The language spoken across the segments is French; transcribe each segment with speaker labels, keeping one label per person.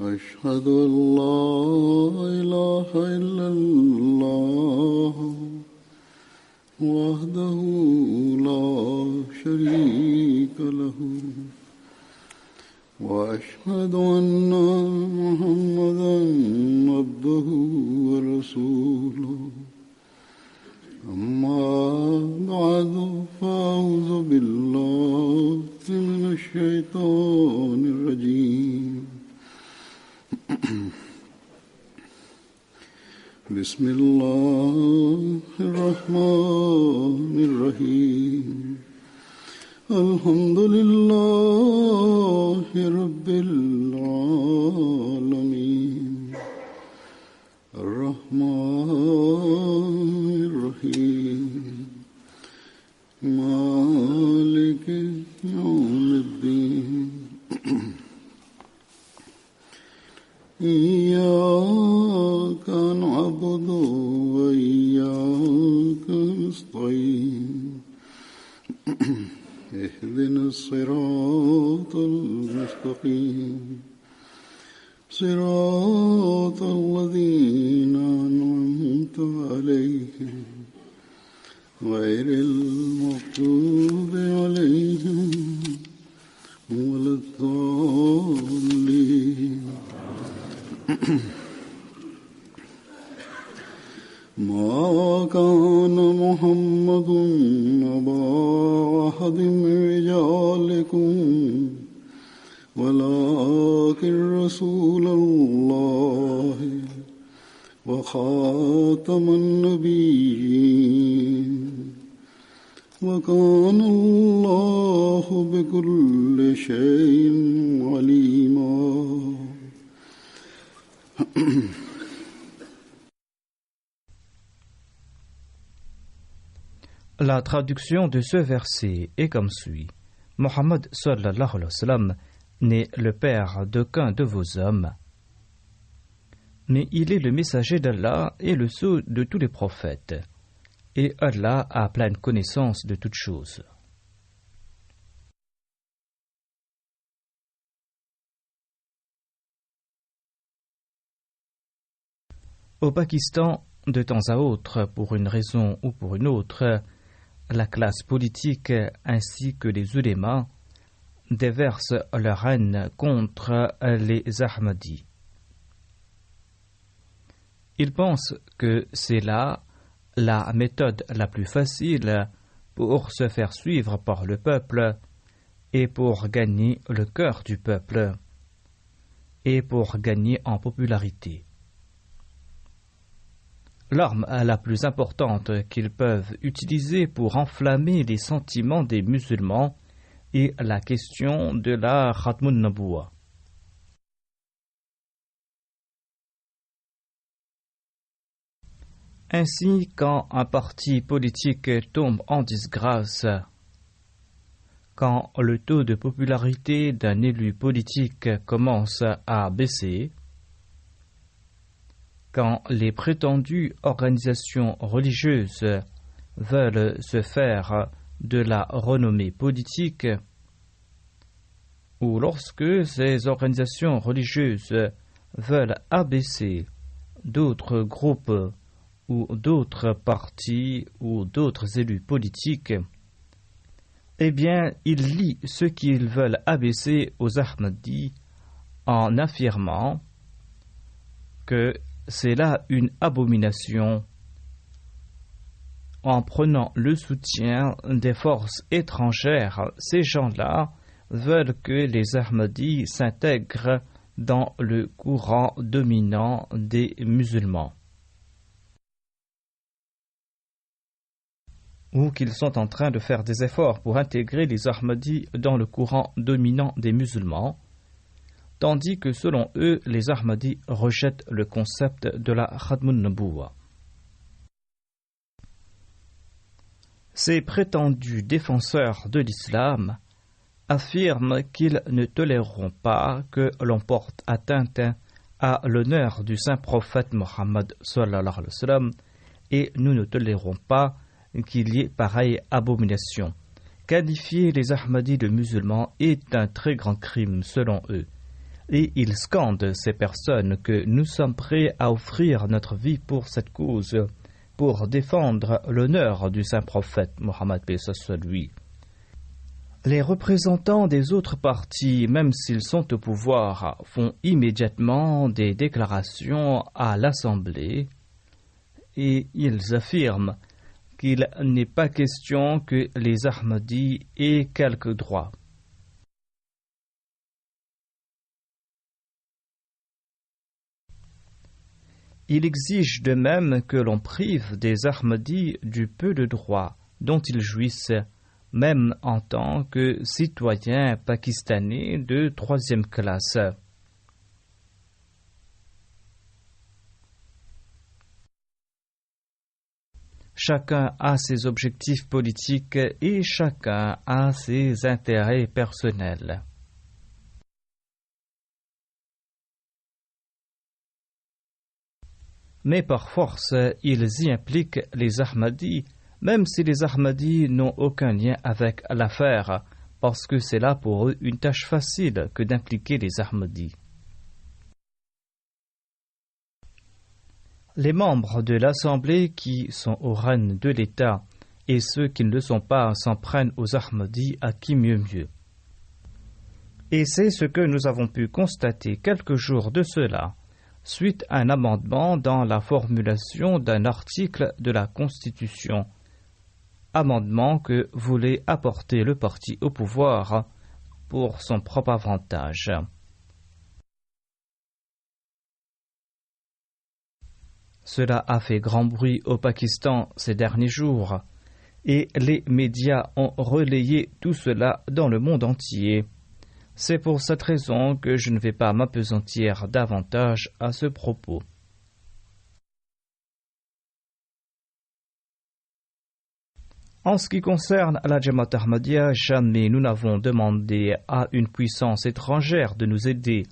Speaker 1: أشهد أن لا إله إلا الله وحده لا شريك له وأشهد أن محمدا عبده ورسوله أما بعد فأعوذ بالله من الشيطان الرجيم بسم الله الرحمن الرحيم الحمد لله رب العالمين الرحمن الرحيم مالك يوم الدين إياك نعبد وإياك نستعين اهدنا الصراط المستقيم صراط الذين أنعمت عليهم غير المغضوب عليهم ولا الضالين ما كان محمد أبا أحد من رجالكم ولكن رسول الله وخاتم النبيين وكان الله بكل شيء عليما.
Speaker 2: La traduction de ce verset est comme suit. Mohammed sallallahu alayhi wa sallam n'est le père d'aucun de vos hommes, mais il est le messager d'Allah et le sceau de tous les prophètes, et Allah a pleine connaissance de toutes choses. Au Pakistan, de temps à autre, pour une raison ou pour une autre, la classe politique ainsi que les ulémas déversent leur haine contre les Ahmadis. Ils pensent que c'est là la méthode la plus facile pour se faire suivre par le peuple et pour gagner le cœur du peuple et pour gagner en popularité. L'arme la plus importante qu'ils peuvent utiliser pour enflammer les sentiments des musulmans est la question de la Khatmun Nabuwa. Ainsi, quand un parti politique tombe en disgrâce, quand le taux de popularité d'un élu politique commence à baisser, quand les prétendues organisations religieuses veulent se faire de la renommée politique, ou lorsque ces organisations religieuses veulent abaisser d'autres groupes ou d'autres partis ou d'autres élus politiques, eh bien, ils lient ce qu'ils veulent abaisser aux Ahmadis en affirmant que c'est là une abomination, en prenant le soutien des forces étrangères. Ces gens-là veulent que les Ahmadis s'intègrent dans le courant dominant des musulmans, ou qu'ils sont en train de faire des efforts pour intégrer les Ahmadis dans le courant dominant des musulmans, tandis que selon eux, les Ahmadis rejettent le concept de la Khatmun Nabuwa. Ces prétendus défenseurs de l'islam affirment qu'ils ne toléreront pas que l'on porte atteinte à l'honneur du saint prophète Mohammed sallallahu alayhi wa sallam, et nous ne tolérons pas qu'il y ait pareille abomination. Qualifier les Ahmadis de musulmans est un très grand crime selon eux. et ils scandent ces personnes que nous sommes prêts à offrir notre vie pour cette cause, pour défendre l'honneur du saint prophète Mohammed paix soit lui. Les représentants des autres partis, même s'ils sont au pouvoir, font immédiatement des déclarations à l'Assemblée et ils affirment qu'il n'est pas question que les Ahmadis aient quelques droits. Il exige de même que l'on prive des Ahmadis du peu de droits dont ils jouissent, même en tant que citoyens pakistanais de troisième classe. Chacun a ses objectifs politiques et chacun a ses intérêts personnels. Mais par force, ils y impliquent les Ahmadis, même si les Ahmadis n'ont aucun lien avec l'affaire, parce que c'est là pour eux une tâche facile que d'impliquer les Ahmadis. Les membres de l'Assemblée qui sont aux rênes de l'État et ceux qui ne le sont pas s'en prennent aux Ahmadis à qui mieux mieux. Et c'est ce que nous avons pu constater quelques jours de cela, suite à un amendement dans la formulation d'un article de la Constitution, amendement que voulait apporter le parti au pouvoir pour son propre avantage. Cela a fait grand bruit au Pakistan ces derniers jours, et les médias ont relayé tout cela dans le monde entier. C'est pour cette raison que je ne vais pas m'appesantir davantage à ce propos. En ce qui concerne la Jamaat Ahmadiyya, jamais nous n'avons demandé à une puissance étrangère de nous aider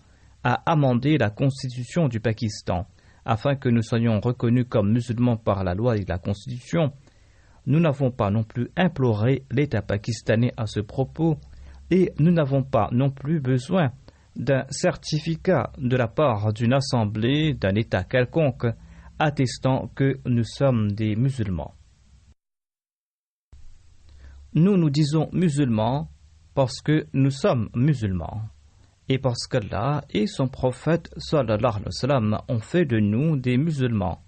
Speaker 2: à amender la constitution du Pakistan, afin que nous soyons reconnus comme musulmans par la loi et la constitution. Nous n'avons pas non plus imploré l'État pakistanais à ce propos, et nous n'avons pas non plus besoin d'un certificat de la part d'une assemblée d'un État quelconque attestant que nous sommes des musulmans. Nous nous disons musulmans parce que nous sommes musulmans et parce qu'Allah et son prophète sallallahu alayhi wa sallam ont fait de nous des musulmans.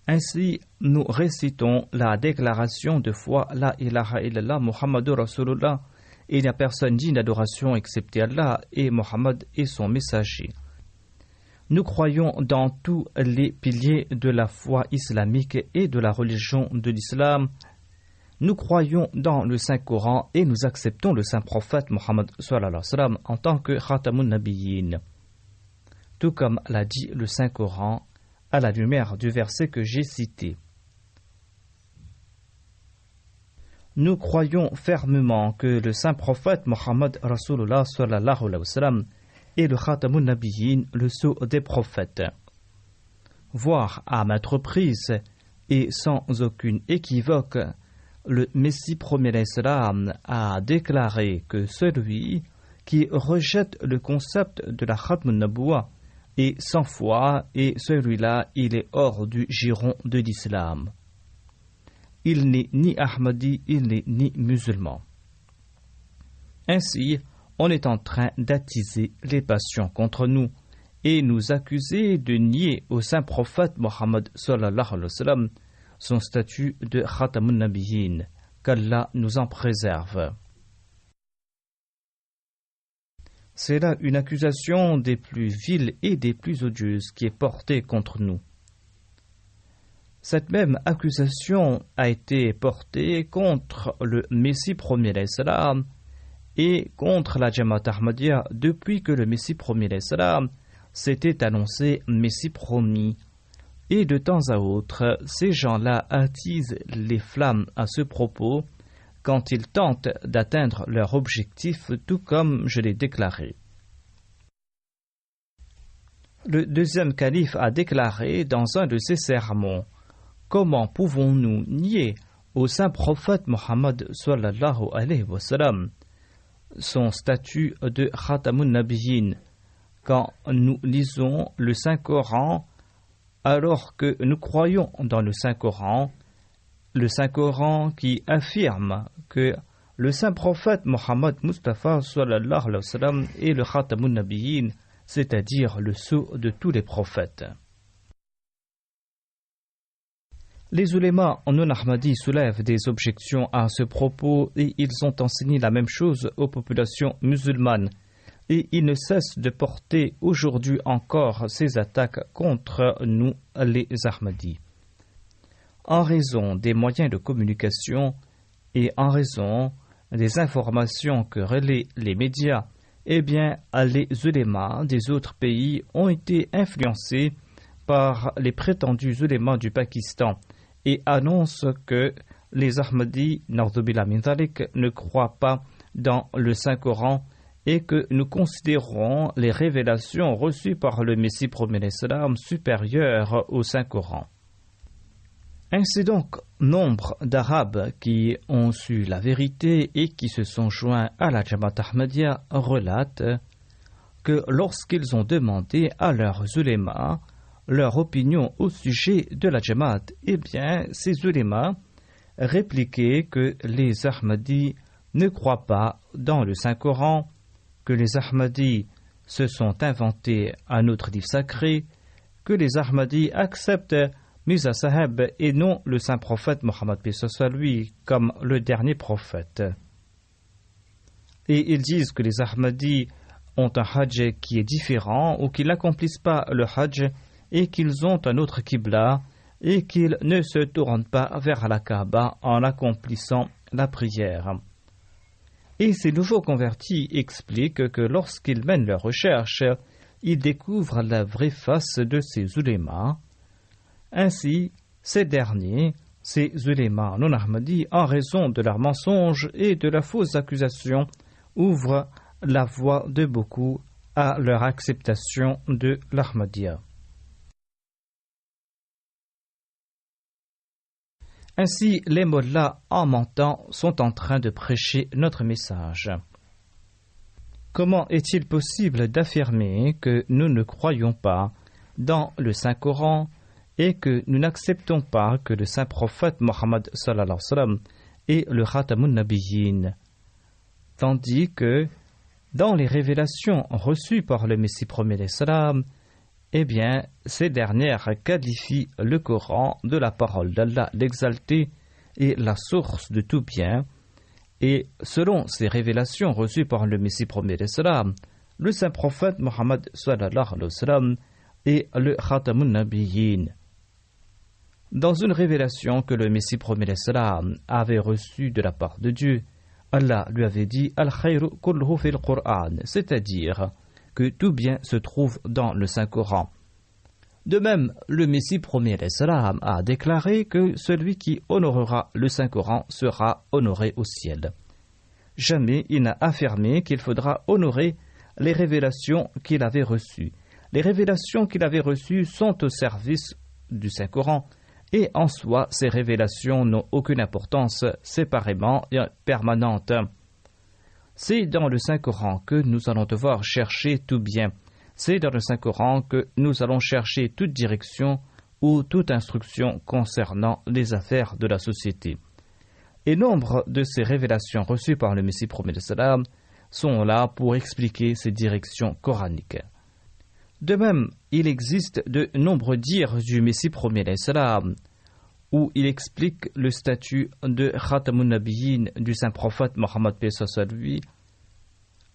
Speaker 2: Ainsi, nous récitons la déclaration de foi La ilaha illallah Muhammadur Rasulullah. Il n'y a personne digne d'adoration excepté Allah et Mohammed est son messager. Nous croyons dans tous les piliers de la foi islamique et de la religion de l'islam. Nous croyons dans le Saint-Coran et nous acceptons le Saint-Prophète Mohammed sallallahu alayhi wa sallam en tant que Khatamun Nabiyyin. Tout comme l'a dit le Saint-Coran à la lumière du verset que j'ai cité. Nous croyons fermement que le Saint-Prophète Mohammed Rasulullah sallallahu alayhi wa sallam est le Khatamun Nabiyyin, le sceau des prophètes. Voire à maintes reprises et sans aucune équivoque, le Messie premier d'Islam a déclaré que celui qui rejette le concept de la Khatm Nabuwa est sans foi et celui-là il est hors du giron de l'islam. Il n'est ni Ahmadi, il n'est ni musulman. Ainsi, on est en train d'attiser les passions contre nous et nous accuser de nier au saint prophète Mohammed sallallahu alayhi wa sallam son statut de Khatamun Nabiyyin, qu'Allah nous en préserve. C'est là une accusation des plus viles et des plus odieuses qui est portée contre nous. Cette même accusation a été portée contre le Messie premier d'Islam et contre la Jamaat Ahmadiyya depuis que le Messie premier d'Islam s'était annoncé Messie promis. Et de temps à autre, ces gens-là attisent les flammes à ce propos quand ils tentent d'atteindre leur objectif, tout comme je l'ai déclaré. Le deuxième calife a déclaré dans un de ses sermons: comment pouvons-nous nier au saint prophète Mohammed sallallahu alayhi wa sallam? son statut de Khatamun Nabiyyin. Quand nous lisons le Saint-Coran, alors que nous croyons dans le Saint-Coran qui affirme que le Saint-Prophète Mohammed Mustafa sallallahu alayhi wa sallam est le Khatamun Nabiyyin, c'est-à-dire le sceau de tous les prophètes. Les ulémas non ahmadis soulèvent des objections à ce propos et ils ont enseigné la même chose aux populations musulmanes. Et ils ne cessent de porter aujourd'hui encore ces attaques contre nous, les Ahmadis. En raison des moyens de communication et en raison des informations que relaient les médias, eh bien, les ulémas des autres pays ont été influencés par les prétendus ulémas du Pakistan et annoncent que les Ahmadis, na'udzubillah min dhalik, ne croient pas dans le Saint-Coran et que nous considérons les révélations reçues par le Messie promet l'Islam supérieures au Saint-Coran. Ainsi donc, nombre d'Arabes qui ont su la vérité et qui se sont joints à la Jamaat Ahmadiyya relatent que lorsqu'ils ont demandé à leurs ulémas leur opinion au sujet de la Jamaat, eh bien, ces ulémas répliquaient que les Ahmadis ne croient pas dans le Saint-Coran, que les Ahmadis se sont inventés un autre livre sacré, que les Ahmadis acceptent Mirza Sahib et non le saint prophète Mohammed soit lui comme le dernier prophète. Et ils disent que les Ahmadis ont un hajj qui est différent ou qu'ils n'accomplissent pas le hajj et qu'ils ont un autre qibla et qu'ils ne se tournent pas vers la Kaaba en accomplissant la prière. Et ces nouveaux convertis expliquent que lorsqu'ils mènent leurs recherches, ils découvrent la vraie face de ces ulémas. Ainsi, ces derniers, ces ulémas non ahmadis, en raison de leurs mensonges et de leurs fausses accusations, ouvrent la voie de beaucoup à leur acceptation de l'Ahmadiyya. Ainsi, les mollahs, en mentant, sont en train de prêcher notre message. Comment est-il possible d'affirmer que nous ne croyons pas dans le Saint-Coran et que nous n'acceptons pas que le Saint-Prophète Mohammed sallallahu alayhi wa sallam est le Khatamun Nabiyyin, tandis que dans les révélations reçues par le Messie premier l'Islam, eh bien, ces dernières qualifient le Coran de la parole d'Allah l'exalté et la source de tout bien. Et selon ces révélations reçues par le Messie premier l'Islam, le saint prophète Mohammed sallallahu alayhi wa sallam est le Khatamun Nabiyyin. Dans une révélation que le Messie premier l'Islam avait reçue de la part de Dieu, Allah lui avait dit Al-Khayru kulluhu fil Qur'an, c'est-à-dire que tout bien se trouve dans le Saint-Coran. De même, le Messie premier l'Islam a déclaré que celui qui honorera le Saint-Coran sera honoré au ciel. Jamais il n'a affirmé qu'il faudra honorer les révélations qu'il avait reçues. Les révélations qu'il avait reçues sont au service du Saint-Coran et en soi, ces révélations n'ont aucune importance séparément et permanente. C'est dans le Saint-Coran que nous allons devoir chercher tout bien. C'est dans le Saint-Coran que nous allons chercher toute direction ou toute instruction concernant les affaires de la société. Et nombre de ces révélations reçues par le Messie promet l'Islam sont là pour expliquer ces directions coraniques. De même, il existe de nombreux dires du Messie promet l'Islam où il explique le statut de Khatamun Nabiyyin du saint prophète Mohammed lui,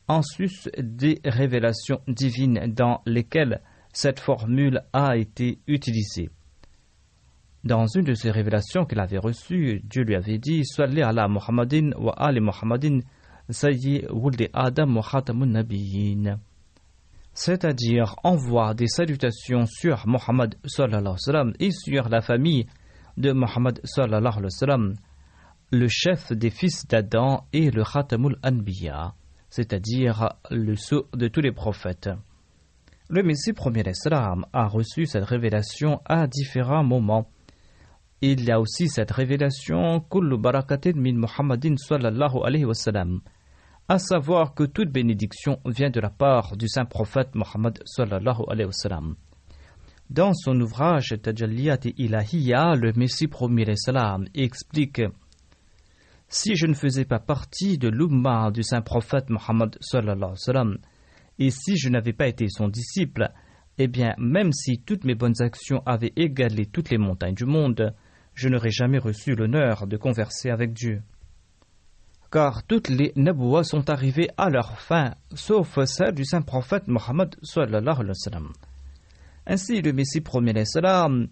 Speaker 2: en sus des révélations divines dans lesquelles cette formule a été utilisée. Dans une de ces révélations qu'il avait reçues, Dieu lui avait dit Salli ala Muhammadin wa ali Muhammadin sayyi wuldi Adam wa Khatamun Nabiyyin, c'est-à-dire envoie des salutations sur Mohammed sallallahu alayhi wa sallam et sur la famille de Mohammed sallallahu alayhi wa sallam, le chef des fils d'Adam et le Khatamul Anbiya, c'est-à-dire le sceau de tous les prophètes. Le Messie premier l'Islam a reçu cette révélation à différents moments. Il y a aussi cette révélation Kullu barakatin min Muhammadin sallallahu alayhi wa sallam, à savoir que toute bénédiction vient de la part du saint prophète Mohammed sallallahu alayhi wa sallam. Dans son ouvrage Tajalliyat Ilahiyya, le Messie promis alayhi salam explique: si je ne faisais pas partie de l'umma du saint prophète Mohammed sallallahu alayhi wa sallam, et si je n'avais pas été son disciple, eh bien, même si toutes mes bonnes actions avaient égalé toutes les montagnes du monde, je n'aurais jamais reçu l'honneur de converser avec Dieu. Car toutes les nabouas sont arrivées à leur fin, sauf celle du saint prophète Mohammed sallallahu alayhi wa sallam. Ainsi, le Messie premier alayhi salam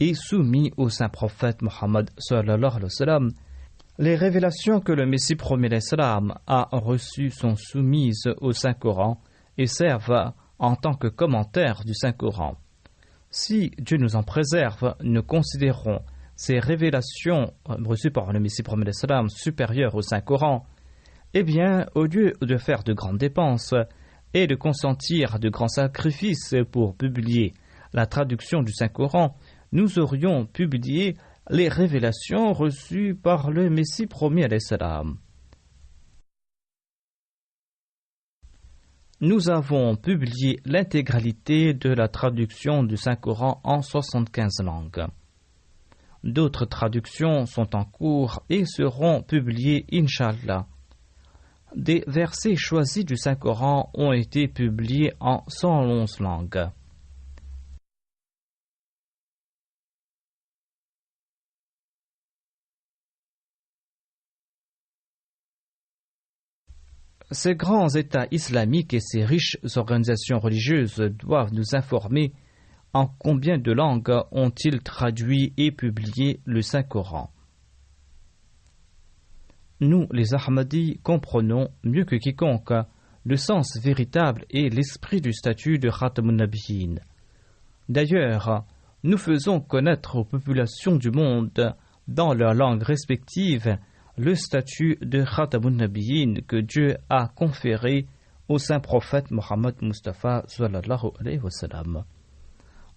Speaker 2: est soumis au saint prophète Mohammed sallallahu alayhi wa sallam. Les révélations que le Messie premier alayhi salam a reçues sont soumises au Saint-Coran et servent en tant que commentaire du Saint-Coran. Si Dieu nous en préserve, nous considérons ces révélations reçues par le Messie premier alayhi salam supérieures au Saint-Coran, eh bien, au lieu de faire de grandes dépenses et de consentir de grands sacrifices pour publier la traduction du Saint-Coran, nous aurions publié les révélations reçues par le Messie promis alayhi salam. Nous avons publié l'intégralité de la traduction du Saint-Coran en 75 langues. D'autres traductions sont en cours et seront publiées, Inch'Allah. Des versets choisis du Saint-Coran ont été publiés en 111 langues. Ces grands États islamiques et ces riches organisations religieuses doivent nous informer en combien de langues ont-ils traduit et publié le Saint-Coran. Nous, les Ahmadis, comprenons mieux que quiconque le sens véritable et l'esprit du statut de Khatamun Nabiyyin. D'ailleurs, nous faisons connaître aux populations du monde, dans leurs langues respectives, le statut de Khatamun Nabiyyin que Dieu a conféré au saint prophète Mohammed Mustafa sallallahu alayhi wa sallam.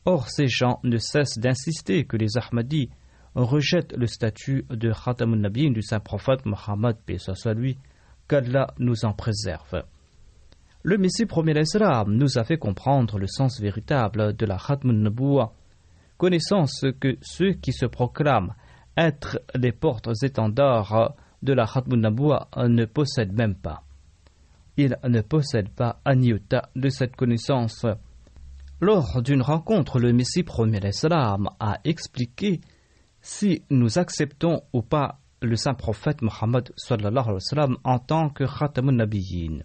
Speaker 2: Or, ces gens ne cessent d'insister que les Ahmadis rejettent le statut de Khatamun Nabiyyin du saint prophète Mohammed, paix soit lui, qu'Allah nous en préserve. Le Messie premier alayhi salam nous a fait comprendre le sens véritable de la Khatmun Nabuwa, connaissance que ceux qui se proclament être les portes-étendards de la Khatmun Nabuwa ne possèdent même pas. Ils ne possèdent pas un iota de cette connaissance. Lors d'une rencontre, le Messie premier alayhi salam a expliqué: si nous acceptons ou pas le saint prophète Mohammed sallallahu alayhi wa sallam en tant que Khatamun Nabiyyin.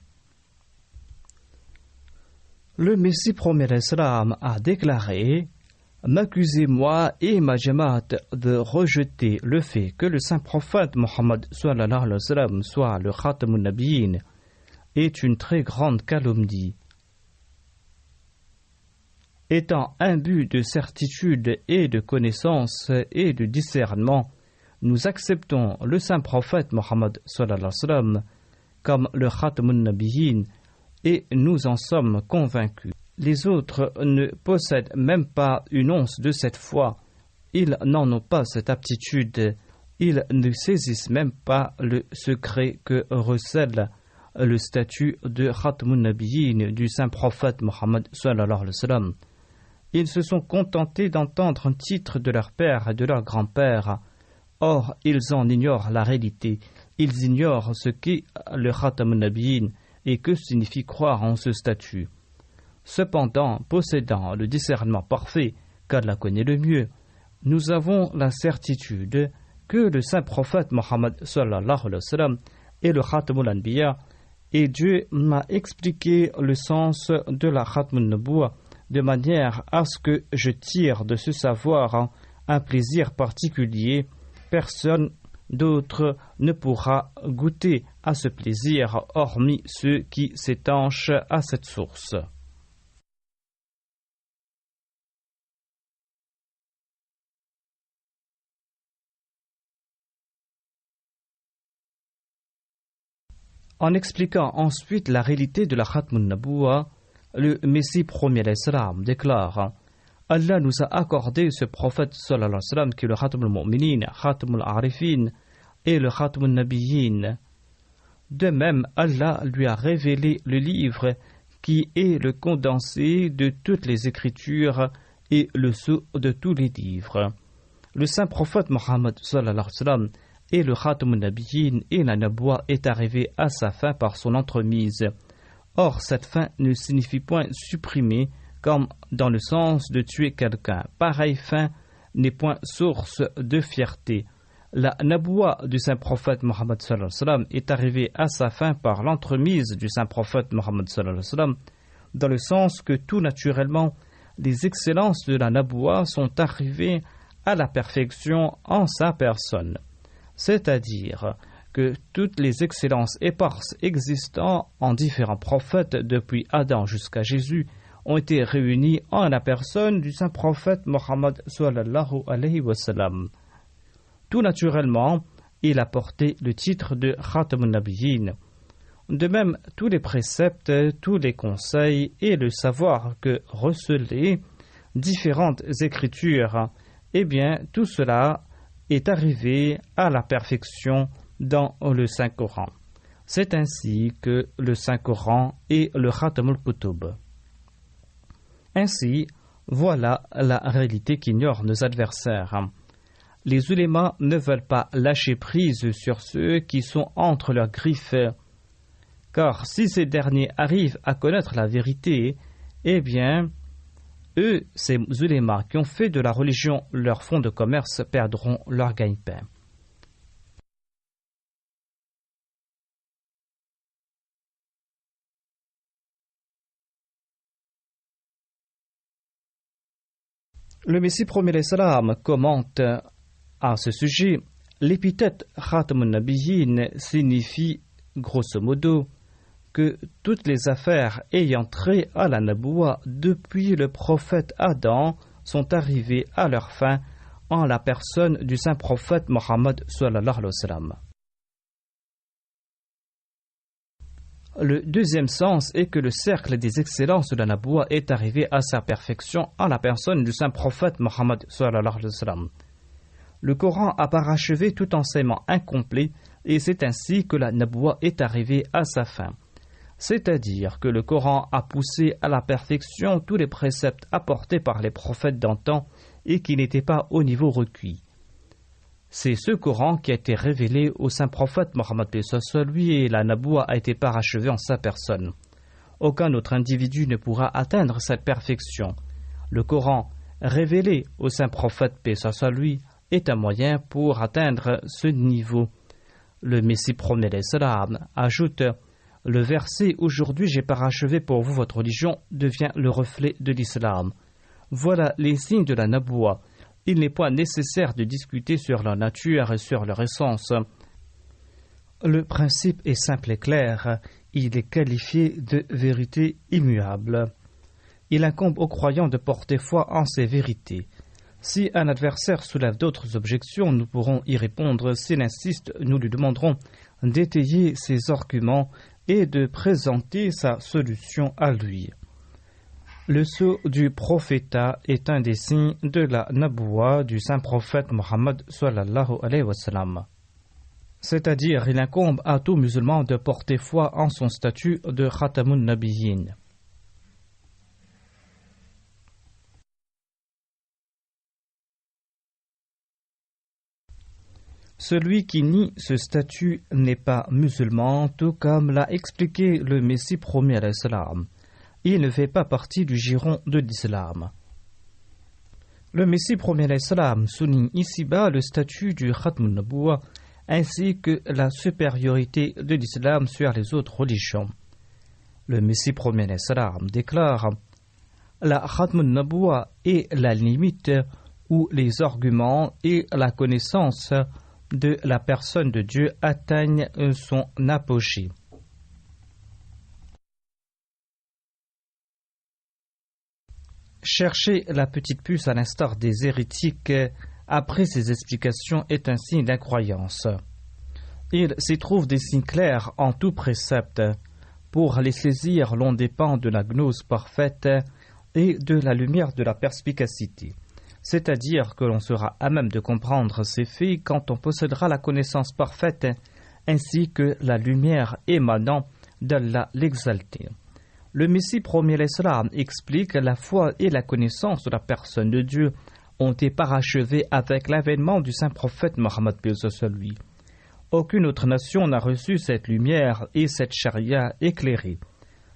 Speaker 2: Le Messie premier alayhi salam a déclaré: m'accusez-moi et ma jamaat de rejeter le fait que le saint prophète Mohammed sallallahu alayhi wa sallam soit le Khatamun Nabiyyin est une très grande calomnie. Étant imbu de certitude et de connaissance et de discernement, nous acceptons le saint prophète Mohammed sallallahu alayhi wa sallam comme le Khatamun Nabiyyin et nous en sommes convaincus. Les autres ne possèdent même pas une once de cette foi. Ils n'en ont pas cette aptitude. Ils ne saisissent même pas le secret que recèle le statut de Khatamun Nabiyyin du saint prophète Mohammed sallallahu alayhi wa sallam. Ils se sont contentés d'entendre un titre de leur père et de leur grand-père. Or, ils en ignorent la réalité. Ils ignorent ce qu'est le Khatamun Nabiyyin et que signifie croire en ce statut. Cependant, possédant le discernement parfait, qu'Allah connaît le mieux, nous avons la certitude que le saint prophète Mohammed sallallahu alayhi wa sallam est le Khatamul Anbiya, et Dieu m'a expliqué le sens de la Khatmun Nabuwa de manière à ce que je tire de ce savoir un plaisir particulier. Personne d'autre ne pourra goûter à ce plaisir hormis ceux qui s'étanchent à cette source. En expliquant ensuite la réalité de la Khatmun Nabuwa, le Messie premier alayhi salam déclare: Allah nous a accordé ce prophète sallallahu alayhi wa sallam qui est le Khatamul Mu'minin, Khatamul Arifin et le Khatamul Nabiyyin. De même, Allah lui a révélé le livre qui est le condensé de toutes les écritures et le sceau de tous les livres. Le saint prophète Mohammed sallallahu alayhi wa sallam et le Khatamun Nabiyyin et la Naboua est arrivé à sa fin par son entremise. Or, cette fin ne signifie point supprimer comme dans le sens de tuer quelqu'un. Pareille fin n'est point source de fierté. La Naboua du saint prophète Mohammed sallallahu alayhi wa sallam est arrivée à sa fin par l'entremise du saint prophète Mohammed sallallahu alayhi wa sallam, dans le sens que tout naturellement, les excellences de la Naboua sont arrivées à la perfection en sa personne. C'est-à-dire que toutes les excellences éparses existant en différents prophètes depuis Adam jusqu'à Jésus ont été réunies en la personne du saint prophète Mohammed sallallahu alayhi wa sallam. Tout naturellement, il a porté le titre de Khatamun Nabiyyin. De même, tous les préceptes, tous les conseils et le savoir que recelaient différentes écritures, eh bien, tout cela est arrivé à la perfection dans le Saint-Coran. C'est ainsi que le Saint-Coran est le Khatamul Kutub. Ainsi, voilà la réalité qu'ignorent nos adversaires. Les ulémas ne veulent pas lâcher prise sur ceux qui sont entre leurs griffes, car si ces derniers arrivent à connaître la vérité, eh bien, eux, ces ulémas qui ont fait de la religion leur fonds de commerce, perdront leur gagne-pain. Le Messie premier salam commente à ce sujet, l'épithète Khatamun Nabiyyin signifie grosso modo que toutes les affaires ayant trait à la Naboua depuis le prophète Adam sont arrivées à leur fin en la personne du saint prophète Mohammed sallallahu alayhi wa sallam. Le deuxième sens est que le cercle des excellences de la Naboua est arrivé à sa perfection en la personne du saint prophète Mohammed sallallahu alayhi wa sallam. Le Coran a parachevé tout enseignement incomplet et c'est ainsi que la Naboua est arrivée à sa fin. C'est-à-dire que le Coran a poussé à la perfection tous les préceptes apportés par les prophètes d'antan et qui n'étaient pas au niveau requis. C'est ce Coran qui a été révélé au saint prophète Mohammed lui et la Naboua a été parachevée en sa personne. Aucun autre individu ne pourra atteindre cette perfection. Le Coran révélé au saint prophète lui est un moyen pour atteindre ce niveau. Le Messie promet l'Islam ajoute: le verset « Aujourd'hui j'ai parachevé pour vous votre religion » devient le reflet de l'islam. Voilà les signes de la Naboua. Il n'est pas nécessaire de discuter sur leur nature et sur leur essence. Le principe est simple et clair. Il est qualifié de vérité immuable. Il incombe aux croyants de porter foi en ces vérités. Si un adversaire soulève d'autres objections, nous pourrons y répondre. S'il insiste, nous lui demanderons d'étayer ses arguments et de présenter sa solution à lui. Le sceau du prophétat est un des signes de la Naboua du saint prophète Mohammed sallallahu alayhi wa sallam. C'est-à-dire, il incombe à tout musulman de porter foi en son statut de Khatamun Nabiyyin. Celui qui nie ce statut n'est pas musulman, tout comme l'a expliqué le Messie promis à l'Islam. Il ne fait pas partie du giron de l'islam. Le Messie promis à l'Islam souligne ici-bas le statut du Khatmun Naboua ainsi que la supériorité de l'islam sur les autres religions. Le Messie promis à l'Islam déclare: la Khatmun Naboua est la limite où les arguments et la connaissance de la personne de Dieu atteignent son apogée. Chercher la petite puce à l'instar des hérétiques après ces explications est un signe d'incroyance. Il s'y trouve des signes clairs en tout précepte. Pour les saisir, l'on dépend de la gnose parfaite et de la lumière de la perspicacité. C'est-à-dire que l'on sera à même de comprendre ces faits quand on possédera la connaissance parfaite, ainsi que la lumière émanant d'Allah l'exalté. Le Messie premier l'Islam explique que la foi et la connaissance de la personne de Dieu ont été parachevées avec l'avènement du saint prophète Mohammed lui. Aucune autre nation n'a reçu cette lumière et cette charia éclairée.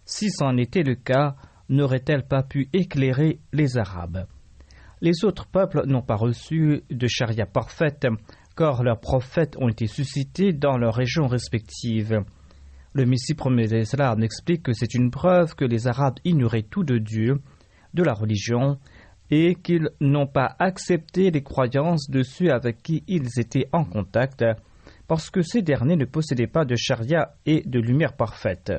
Speaker 2: Si c'en était le cas, n'aurait-elle pas pu éclairer les Arabes? Les autres peuples n'ont pas reçu de charia parfaite, car leurs prophètes ont été suscités dans leurs régions respectives. Le Messie premier de l'Islam explique que c'est une preuve que les Arabes ignoraient tout de Dieu, de la religion, et qu'ils n'ont pas accepté les croyances de ceux avec qui ils étaient en contact, parce que ces derniers ne possédaient pas de charia et de lumière parfaite.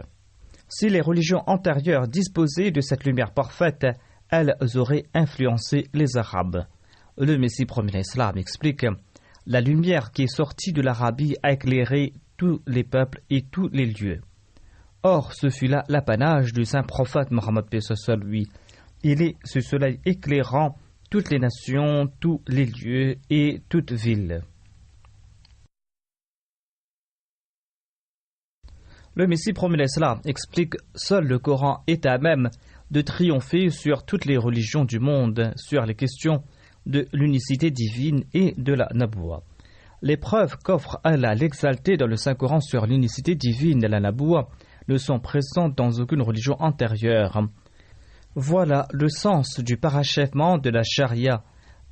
Speaker 2: Si les religions antérieures disposaient de cette lumière parfaite, elles auraient influencé les Arabes. Le Messie premier de l'Islam explique: la lumière qui est sortie de l'Arabie a éclairé tous les peuples et tous les lieux. Or, ce fut là l'apanage du saint prophète Mohammed lui. Il est ce soleil éclairant toutes les nations, tous les lieux et toutes villes. Le Messie premier l'Islam explique: seul le Coran est à même de triompher sur toutes les religions du monde, sur les questions de l'unicité divine et de la Naboua. Les preuves qu'offre Allah l'exalté dans le Saint-Coran sur l'unicité divine de la Naboua ne sont présentes dans aucune religion antérieure. Voilà le sens du parachèvement de la charia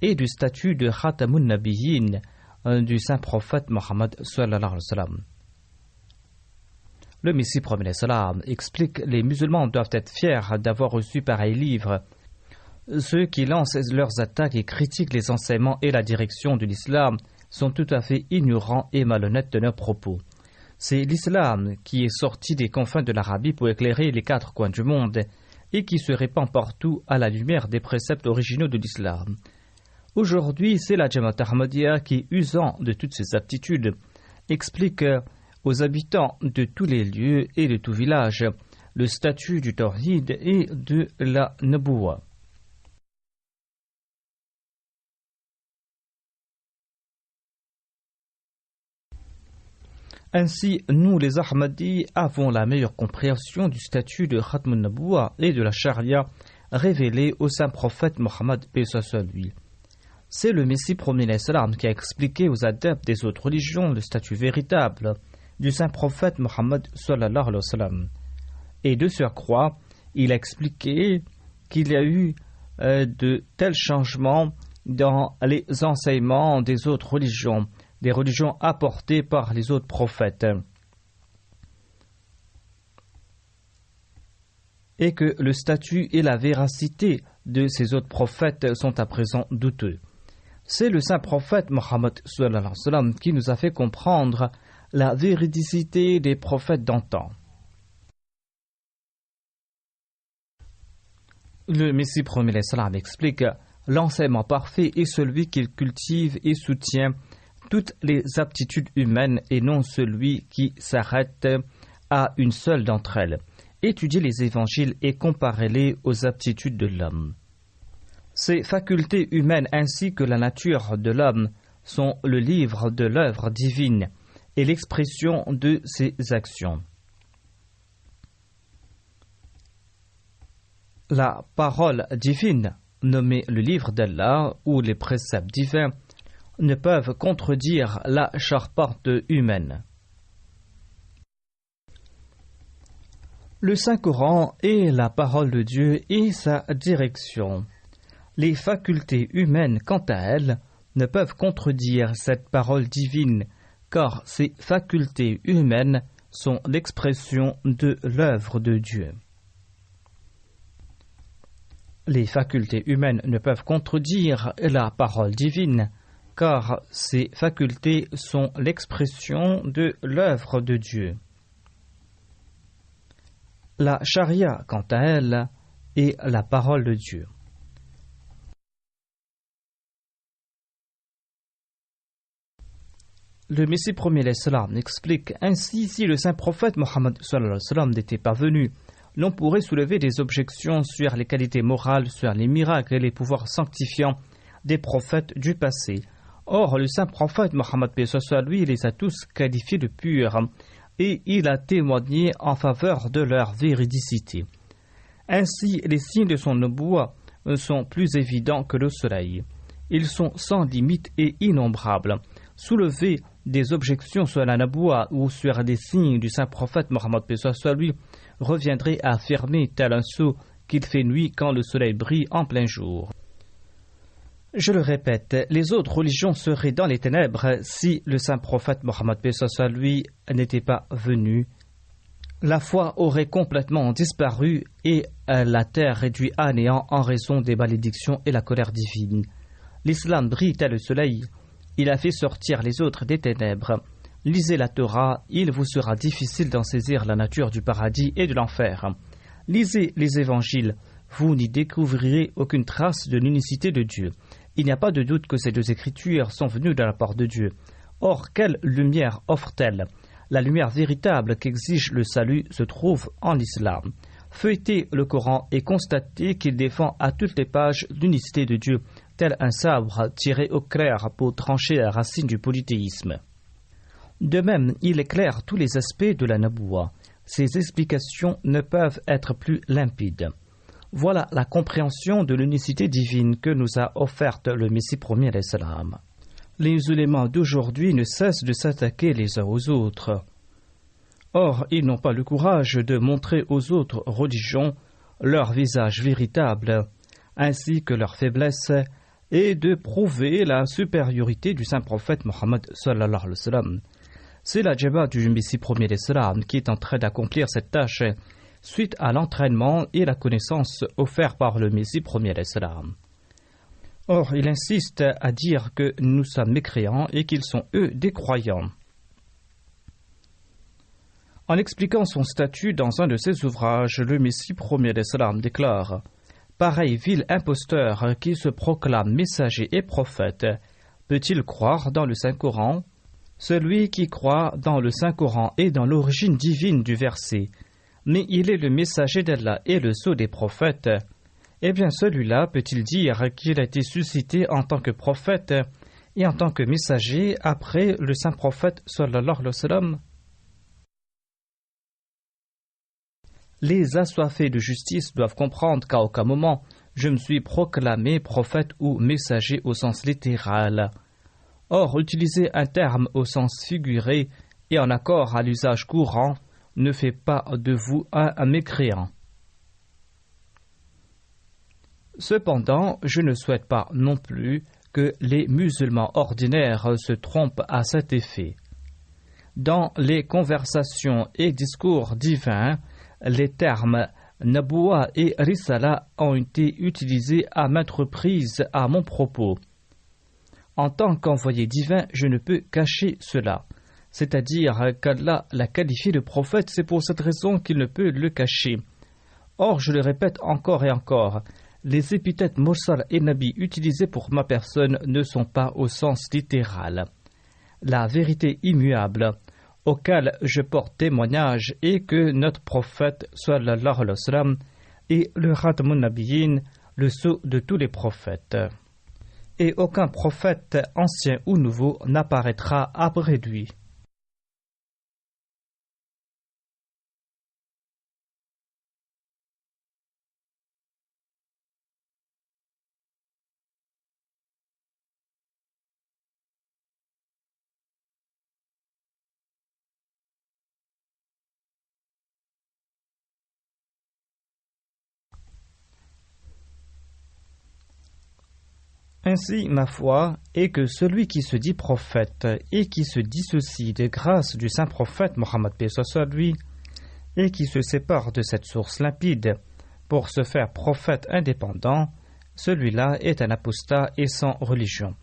Speaker 2: et du statut de Khatamun Nabiyyin du saint prophète Mohammed sallallahu alayhi wa sallam. Le Messie premier l'Islam explique: les musulmans doivent être fiers d'avoir reçu pareil livre. Ceux qui lancent leurs attaques et critiquent les enseignements et la direction de l'islam sont tout à fait ignorants et malhonnêtes de leurs propos. C'est l'islam qui est sorti des confins de l'Arabie pour éclairer les 4 coins du monde et qui se répand partout à la lumière des préceptes originaux de l'islam. Aujourd'hui, c'est la Jamaat Ahmadiyya qui, usant de toutes ses aptitudes, explique aux habitants de tous les lieux et de tout village le statut du Tawhid et de la Naboua. Ainsi, nous les Ahmadis avons la meilleure compréhension du statut de Khatmun Naboua et de la charia révélée au saint prophète Mohammed lui. C'est le Messie premier l'Islam qui a expliqué aux adeptes des autres religions le statut véritable du saint prophète Mohammed sallallahu alayhi wa sallam. Et de surcroît, il a expliqué qu'il y a eu de tels changements dans les enseignements des autres religions, des religions apportées par les autres prophètes, et que le statut et la véracité de ces autres prophètes sont à présent douteux. C'est le saint prophète Mohammed sallallahu alayhi wa sallam qui nous a fait comprendre la véridicité des prophètes d'antan. Le Messie premier l'Islam explique: l'enseignement parfait est celui qui cultive et soutient toutes les aptitudes humaines et non celui qui s'arrête à une seule d'entre elles. Étudiez les évangiles et comparez-les aux aptitudes de l'homme. Ces facultés humaines ainsi que la nature de l'homme sont le livre de l'œuvre divine et l'expression de ses actions. La parole divine, nommée le livre d'Allah ou les préceptes divins, ne peuvent contredire la charpente humaine. Le Saint-Coran est la parole de Dieu et sa direction. Les facultés humaines, quant à elles, ne peuvent contredire cette parole divine, car ces facultés humaines sont l'expression de l'œuvre de Dieu. Les facultés humaines ne peuvent contredire la parole divine, car ces facultés sont l'expression de l'œuvre de Dieu. La charia, quant à elle, est la parole de Dieu. Le Messie premier l'Islam explique: ainsi, si le saint prophète Mohammed n'était pas venu, l'on pourrait soulever des objections sur les qualités morales, sur les miracles et les pouvoirs sanctifiants des prophètes du passé. Or, le saint prophète Mohammed paix soit lui les a tous qualifiés de purs et il a témoigné en faveur de leur véridicité. Ainsi, les signes de son nubuwwa sont plus évidents que le soleil. Ils sont sans limite et innombrables. Soulever des objections sur la nubuwwa ou sur des signes du saint prophète Mohammed paix soit lui reviendrait à affirmer tel un sot qu'il fait nuit quand le soleil brille en plein jour. Je le répète, les autres religions seraient dans les ténèbres si le saint prophète Mohammed paix soit lui n'était pas venu. La foi aurait complètement disparu et la terre réduite à néant en raison des malédictions et la colère divine. L'islam brille tel le soleil. Il a fait sortir les autres des ténèbres. Lisez la Torah, il vous sera difficile d'en saisir la nature du paradis et de l'enfer. Lisez les évangiles, vous n'y découvrirez aucune trace de l'unicité de Dieu. Il n'y a pas de doute que ces deux écritures sont venues de la part de Dieu. Or, quelle lumière offre-t-elle? La lumière véritable qu'exige le salut se trouve en l'islam. Feuilletez le Coran et constatez qu'il défend à toutes les pages l'unicité de Dieu, tel un sabre tiré au clair pour trancher la racine du polythéisme. De même, il éclaire tous les aspects de la nubuwwa. Ces explications ne peuvent être plus limpides. Voilà la compréhension de l'unicité divine que nous a offerte le Messie premier alayhi salam. Les ulémas d'aujourd'hui ne cessent de s'attaquer les uns aux autres. Or, ils n'ont pas le courage de montrer aux autres religions leur visage véritable, ainsi que leur faiblesse, et de prouver la supériorité du saint prophète Mohammed sallallahu alayhi wa sallam. C'est la djaba du Messie premier alayhi salam qui est en train d'accomplir cette tâche suite à l'entraînement et la connaissance offerts par le Messie premier alayhi salam. Or, il insiste à dire que nous sommes mécréants et qu'ils sont eux des croyants. En expliquant son statut dans un de ses ouvrages, le Messie premier alayhi salam déclare: pareil vil imposteur qui se proclame messager et prophète, peut-il croire dans le Saint-Coran? Celui qui croit dans le Saint-Coran et dans l'origine divine du verset, mais il est le messager d'Allah et le sceau des prophètes, eh bien celui-là peut-il dire qu'il a été suscité en tant que prophète et en tant que messager après le saint prophète sallallahu alayhi wa sallam? Les assoiffés de justice doivent comprendre qu'à aucun moment je me suis proclamé prophète ou messager au sens littéral. Or, utiliser un terme au sens figuré et en accord à l'usage courant ne fait pas de vous un mécréant. Cependant, je ne souhaite pas non plus que les musulmans ordinaires se trompent à cet effet. Dans les conversations et discours divins, les termes Nabuwa et Risala ont été utilisés à maintes reprises à mon propos. En tant qu'envoyé divin, je ne peux cacher cela. C'est-à-dire qu'Allah l'a qualifié de prophète, c'est pour cette raison qu'il ne peut le cacher. Or, je le répète encore et encore, les épithètes Mursal et Nabi utilisées pour ma personne ne sont pas au sens littéral. La vérité immuable auquel je porte témoignage est que notre prophète sallallahu alayhi wa sallam est le Khatamun Nabiyyin, le sceau de tous les prophètes. Et aucun prophète ancien ou nouveau n'apparaîtra après lui. Ainsi, ma foi est que celui qui se dit prophète et qui se dissocie des grâces du saint prophète Mohammed paix soit lui et qui se sépare de cette source limpide pour se faire prophète indépendant, celui-là est un apostat et sans religion.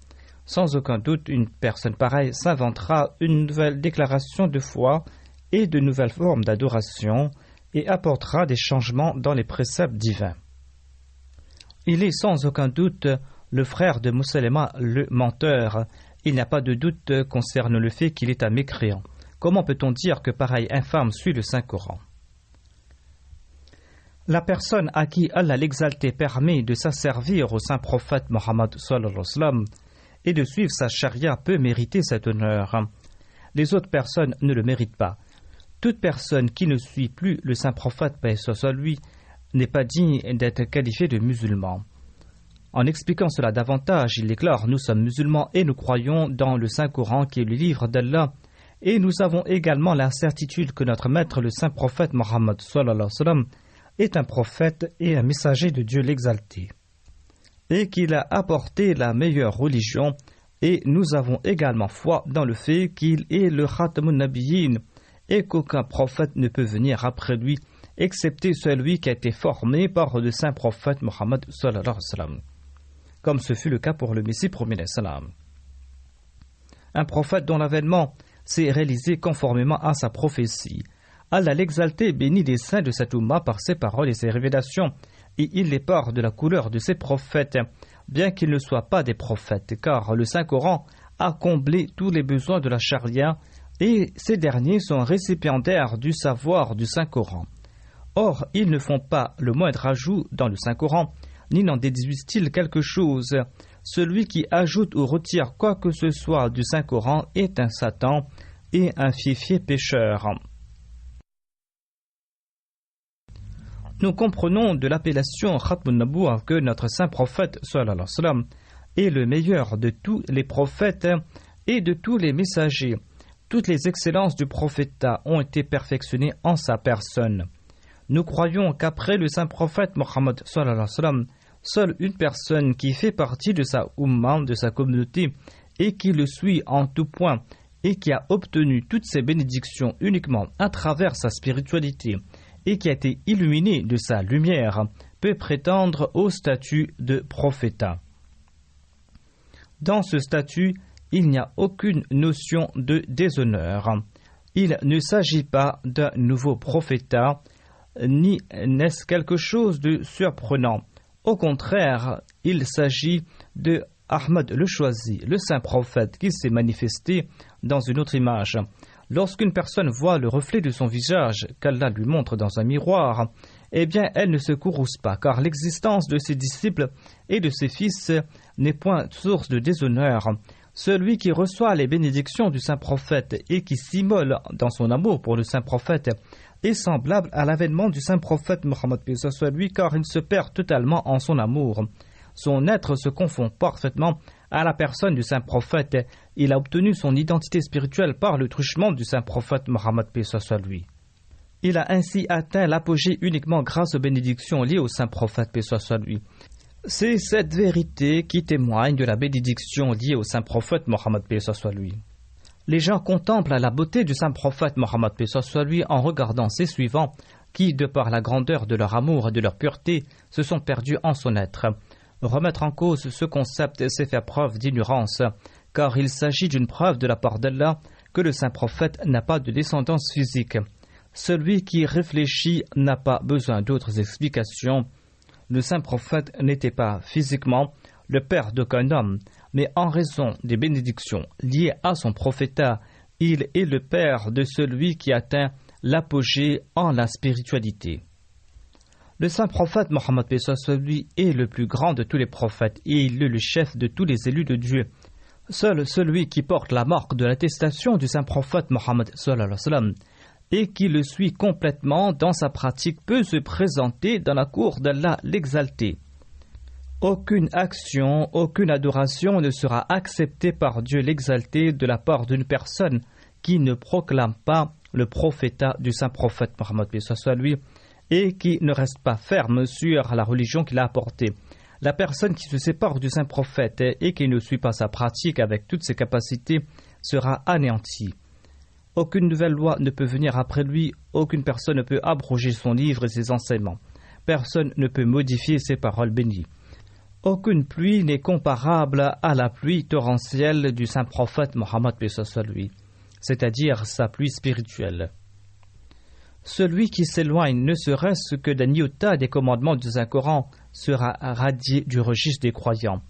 Speaker 2: Sans aucun doute, une personne pareille s'inventera une nouvelle déclaration de foi et de nouvelles formes d'adoration et apportera des changements dans les préceptes divins. Il est sans aucun doute le frère de Moussalema, le menteur. Il n'y a pas de doute concernant le fait qu'il est un mécréant. Comment peut-on dire que pareil infâme suit le Saint-Coran? La personne à qui Allah l'exalté permet de s'asservir au saint prophète Mohammed sallallahu alayhi wa sallam et de suivre sa charia peut mériter cet honneur. Les autres personnes ne le méritent pas. Toute personne qui ne suit plus le saint prophète, paix soit lui, n'est pas digne d'être qualifié de musulman. En expliquant cela davantage, il déclare: nous sommes musulmans et nous croyons dans le Saint-Coran qui est le livre d'Allah, et nous avons également la certitude que notre maître, le saint prophète Mohammed sallallahu alayhi wa sallam, est un prophète et un messager de Dieu l'exalté, et qu'il a apporté la meilleure religion, et nous avons également foi dans le fait qu'il est le Khatamun Nabiyyin et qu'aucun prophète ne peut venir après lui, excepté celui qui a été formé par le saint prophète Mohammed sallallahu alayhi wa sallam, comme ce fut le cas pour le Messie premier salam. Un prophète dont l'avènement s'est réalisé conformément à sa prophétie. Allah l'exalté bénit les saints de cette Ummah par ses paroles et ses révélations, et il les part de la couleur de ses prophètes, bien qu'ils ne soient pas des prophètes, car le Saint-Coran a comblé tous les besoins de la charia, et ces derniers sont récipiendaires du savoir du Saint-Coran. Or, ils ne font pas le moindre ajout dans le Saint-Coran, ni n'en déduisent-ils quelque chose. Celui qui ajoute ou retire quoi que ce soit du Saint-Coran est un Satan et un fifier pécheur. Nous comprenons de l'appellation Khatmun Nabuwah que notre saint prophète sallallahu alayhi wa sallam est le meilleur de tous les prophètes et de tous les messagers. Toutes les excellences du prophétat ont été perfectionnées en sa personne. Nous croyons qu'après le saint prophète Mohammed sallallahu alayhi wa sallam, seule une personne qui fait partie de sa Ummah, de sa communauté, et qui le suit en tout point, et qui a obtenu toutes ses bénédictions uniquement à travers sa spiritualité, et qui a été illuminé de sa lumière, peut prétendre au statut de prophétat. Dans ce statut, il n'y a aucune notion de déshonneur. Il ne s'agit pas d'un nouveau prophétat, ni n'est-ce quelque chose de surprenant. Au contraire, il s'agit de Ahmad le Choisi, le saint prophète qui s'est manifesté dans une autre image. Lorsqu'une personne voit le reflet de son visage qu'Allah lui montre dans un miroir, eh bien elle ne se courrouce pas, car l'existence de ses disciples et de ses fils n'est point source de déshonneur. Celui qui reçoit les bénédictions du saint prophète et qui s'immole dans son amour pour le saint prophète est semblable à l'avènement du saint prophète Mohammed paix soit lui, car il se perd totalement en son amour. Son être se confond parfaitement à la personne du saint prophète. Il a obtenu son identité spirituelle par le truchement du saint prophète Mohammed paix soit lui. Il a ainsi atteint l'apogée uniquement grâce aux bénédictions liées au saint prophète paix soit lui. C'est cette vérité qui témoigne de la bénédiction liée au saint prophète Mohammed paix soit lui. Les gens contemplent la beauté du saint prophète Mohammed paix soit lui en regardant ses suivants qui, de par la grandeur de leur amour et de leur pureté, se sont perdus en son être. Remettre en cause ce concept, c'est faire preuve d'ignorance, car il s'agit d'une preuve de la part d'Allah que le saint prophète n'a pas de descendance physique. Celui qui réfléchit n'a pas besoin d'autres explications. Le saint prophète n'était pas physiquement le père d'aucun homme, mais en raison des bénédictions liées à son prophétat, il est le père de celui qui atteint l'apogée en la spiritualité. Le saint prophète Mohammed paix soit lui est le plus grand de tous les prophètes et il est le chef de tous les élus de Dieu. Seul celui qui porte la marque de l'attestation du saint prophète Mohammed sallallahu alayhi wa sallam et qui le suit complètement dans sa pratique peut se présenter dans la cour d'Allah l'exalté. Aucune action, aucune adoration ne sera acceptée par Dieu l'exalté de la part d'une personne qui ne proclame pas le prophétat du saint prophète Mohammed paix soit lui et qui ne reste pas ferme sur la religion qu'il a apportée. La personne qui se sépare du saint prophète et qui ne suit pas sa pratique avec toutes ses capacités sera anéantie. Aucune nouvelle loi ne peut venir après lui, aucune personne ne peut abroger son livre et ses enseignements. Personne ne peut modifier ses paroles bénies. Aucune pluie n'est comparable à la pluie torrentielle du saint prophète Mohammed paix soit lui, c'est-à-dire sa pluie spirituelle. Celui qui s'éloigne ne serait-ce que d'un iota des commandements du Saint-Coran sera radié du registre des croyants.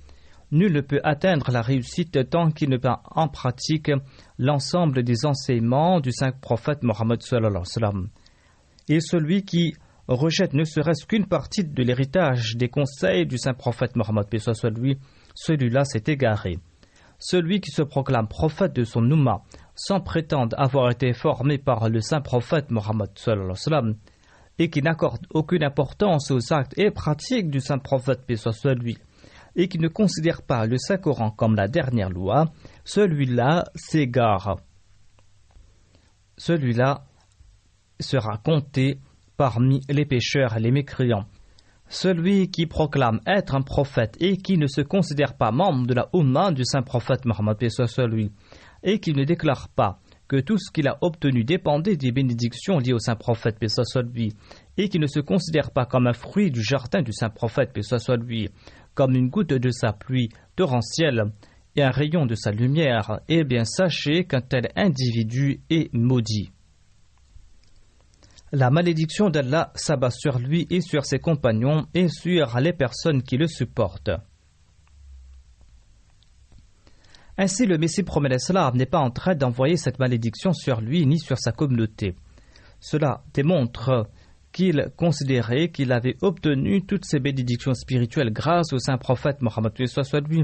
Speaker 2: Nul ne peut atteindre la réussite tant qu'il ne met en pratique l'ensemble des enseignements du saint prophète Mohammed sallallahu alayhi wa sallam. Et celui qui rejette ne serait-ce qu'une partie de l'héritage des conseils du saint prophète Mohammed paix soit lui, celui-là s'est égaré. celui qui se proclame prophète de son Ummah, sans prétendre avoir été formé par le saint prophète Mohammed sallallahu alayhi wa sallam, et qui n'accorde aucune importance aux actes et pratiques du saint prophète, paix soit sur lui, et qui ne considère pas le Saint-Coran comme la dernière loi, celui-là s'égare. Celui-là sera compté parmi les pécheurs et les mécréants. Celui qui proclame être un prophète et qui ne se considère pas membre de la Ummah du saint prophète Mohammed, paix soit sur lui, et qui ne déclare pas que tout ce qu'il a obtenu dépendait des bénédictions liées au saint prophète, paix soit sur lui, et qui ne se considère pas comme un fruit du jardin du saint prophète, paix soit sur lui, comme une goutte de sa pluie torrentielle et un rayon de sa lumière, eh bien sachez qu'un tel individu est maudit. La malédiction d'Allah s'abat sur lui et sur ses compagnons et sur les personnes qui le supportent. Ainsi, le Messie promet l'Islam n'est pas en train d'envoyer cette malédiction sur lui ni sur sa communauté. Cela démontre qu'il considérait qu'il avait obtenu toutes ces bénédictions spirituelles grâce au saint prophète Mohammed soit lui,